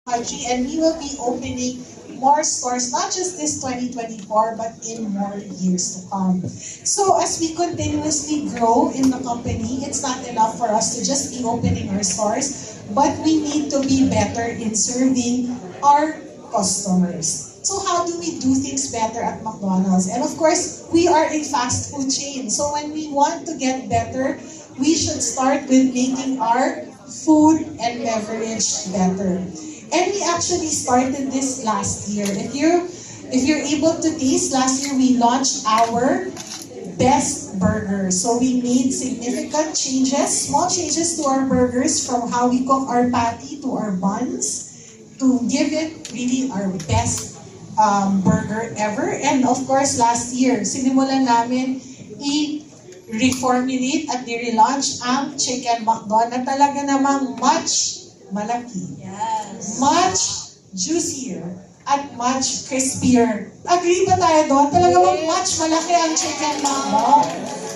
Haji, and we will be opening more stores, not just this 2024, but in more years to come. So as we continuously grow in the company, it's not enough for us to just be opening our stores, but we need to be better in serving our customers. So how do we do things better at McDonald's? And of course, we are a fast food chain. So when we want to get better, we should start with making our food and beverage better. And we actually started this last year. If you're able to taste, last year we launched our best burger. So we made significant changes, small changes to our burgers, from how we cook our patty to our buns, to give it really our best burger ever. And of course, last year, sinimulan namin i-reformulate at i-relaunch ang Chicken McDo na talaga namang much malaki, Yes. much juicier, at much crispier. Agree ba tayo doon? Talaga bang much malaki ang Chicken McDo?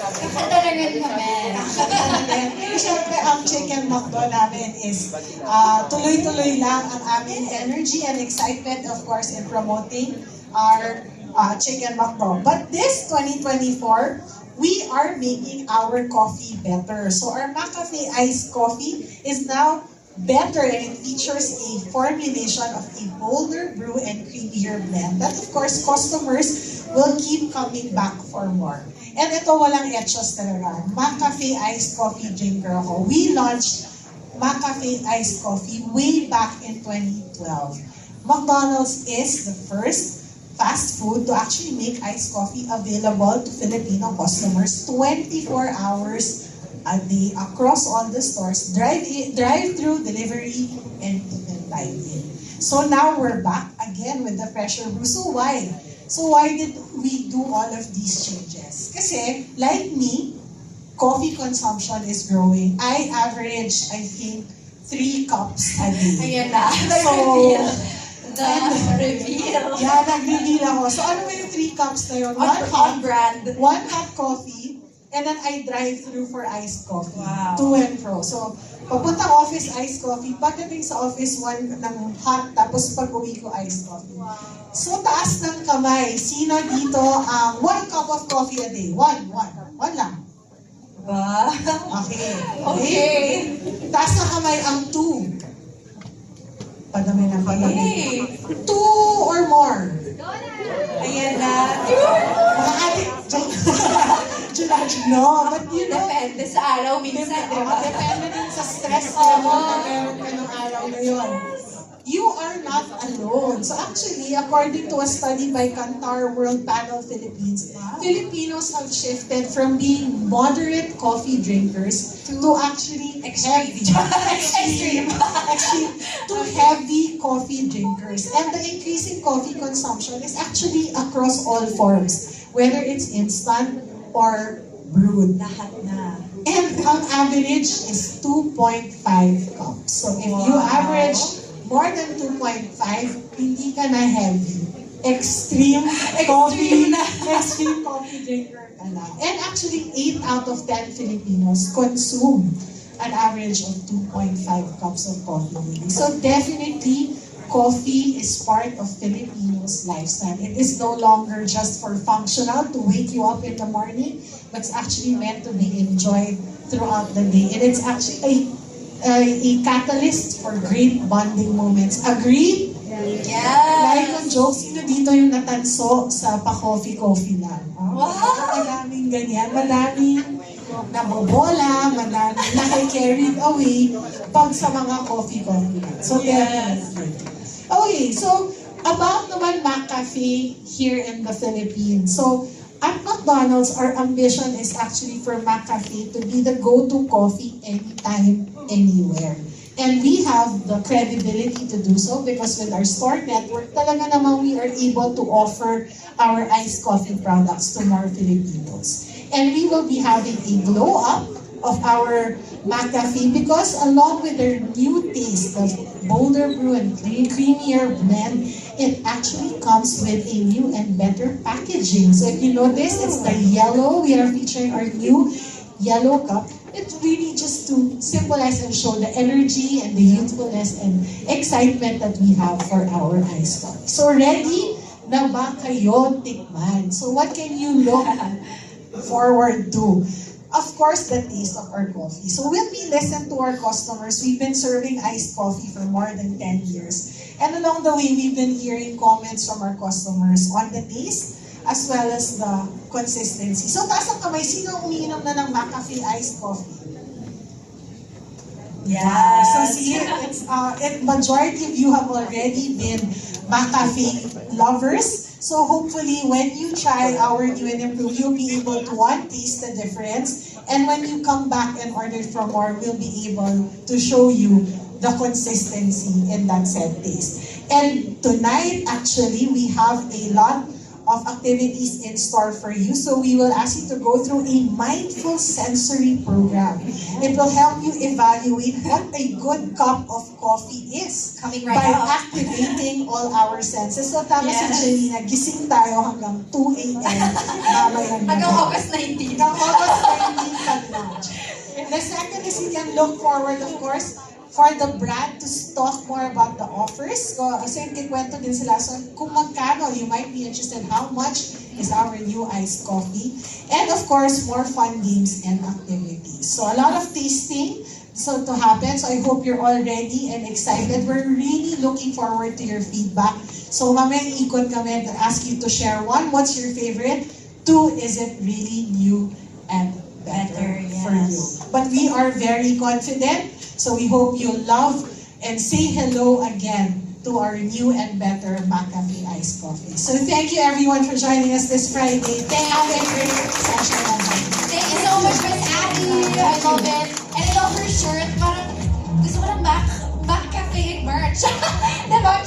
Kakatalagan kami. Siyempre, ang Chicken McDo namin is tuloy-tuloy lang ang aming energy and excitement, of course, in promoting our Chicken McDo. But this 2024, we are making our coffee better. So our McCafe iced coffee is now better, and it features a formulation of a bolder brew and creamier blend that, of course, customers will keep coming back for more. And ito, walang etchos talaga. McCafe iced coffee drinker ako. We launched McCafe iced coffee way back in 2012. McDonald's is the first fast food to actually make iced coffee available to Filipino customers 24 hours a day across all the stores, drive-through, delivery, and even dine-in. So now we're back again with the pressure brew. So why? So why did we do all of these changes? Kasi, like me, coffee consumption is growing. I average, I think, 3 cups a day. Ayan na. So, The reveal. yeah, nag-reveal ako. So ano ba yung 3 cups na yun? On brand. 1 hot coffee, and then I drive through for iced coffee. Wow. To and fro. So, papunta office, iced coffee. Pagdating sa office, 1 ng hot, tapos pag-uwi ko, iced coffee. Wow. So, taas ng kamay. Sino dito ang 1 cup of coffee a day? 1 lang. Ba? Okay. Okay. Taas ng kamay ang 2. Padami ng padami. Okay. 2 or more. Ayan na. Mga ate, no, but you know, Depende sa araw minsan, di ba? depende din sa stress level na meron ka ng araw na yun. You are not alone. So actually, according to a study by Kantar World Panel Philippines, Filipinos have shifted from being moderate coffee drinkers to actually heavy, extreme, to heavy coffee drinkers. And the increasing coffee consumption is actually across all forms, whether it's instant or brewed. Lahat na. And ang average is 2.5 cups. So if you average more than 2.5, hindi ka na heavy. Extreme coffee drinker ka na. And actually, 8 out of 10 Filipinos consume an average of 2.5 cups of coffee daily. So definitely, coffee is part of Filipinos' lifestyle. It is no longer just for functional to wake you up in the morning, but it's actually meant to be enjoyed throughout the day. And it's actually a catalyst for great bonding moments. Agree? Like Yes. ang joke, sino dito yung natanso sa pa-coffee-coffee lang? Wow! Madaming ganyan, madaming nabobola, madaming naki-carried away pag sa mga coffee-coffee lang. So, definitely. Okay, so about naman McCafe here in the Philippines. So, at McDonald's, our ambition is actually for McCafe to be the go-to coffee anytime, anywhere. And we have the credibility to do so because with our store network, talaga naman we are able to offer our iced coffee products to more Filipinos. And we will be having a glow-up of our McCafe because along with their new taste of bolder brew and creamier blend, it actually comes with a new and better packaging. So if you notice, it's the yellow. We are featuring our new yellow cup. It's really just to symbolize and show the energy and the youthfulness and excitement that we have for our iced coffee. So ready na ba kayo tikman? So what can you look forward to? Of course, the taste of our coffee. So when we listen to our customers, we've been serving iced coffee for more than 10 years. And along the way, we've been hearing comments from our customers on the taste as well as the consistency. So taas ang kamay, sino ang umiinom na ng McCafe iced coffee? Yeah. So see, majority of you have already been McCafe lovers. So hopefully, when you try our new and improved, you'll be able to taste the difference. And when you come back and order for more, we'll be able to show you the consistency in that said taste. And tonight, actually, we have a lot of activities in store for you. So we will ask you to go through a mindful sensory program. It will help you evaluate what a good cup of coffee is Coming right by up. activating all our senses. So tama Yes. si Jelena, gising tayo hanggang 2 a.m. Mamayang Hanggang gabi. August 19. Hanggang August 19 pag-lunch. The second is you can look forward, of course, for the brand to talk more about the offers. So, yung kikwento din sila. So, kung magkano, you might be interested how much is our new iced coffee. And of course, more fun games and activities. So, a lot of tasting to happen. So, I hope you're all ready and excited. We're really looking forward to your feedback. So, mamaya ikot kami and ask you to share. 1, what's your favorite? 2, is it really new and better for you? Yes. But we are very confident. So we hope you love and say hello again to our new and better McCafe iced coffee. So thank you everyone for joining us this Friday. Have a great session. Thank you so much, Miss Abby. I love it. And I love her shirt. Parang gusto ko ng back cafe merch. Diba?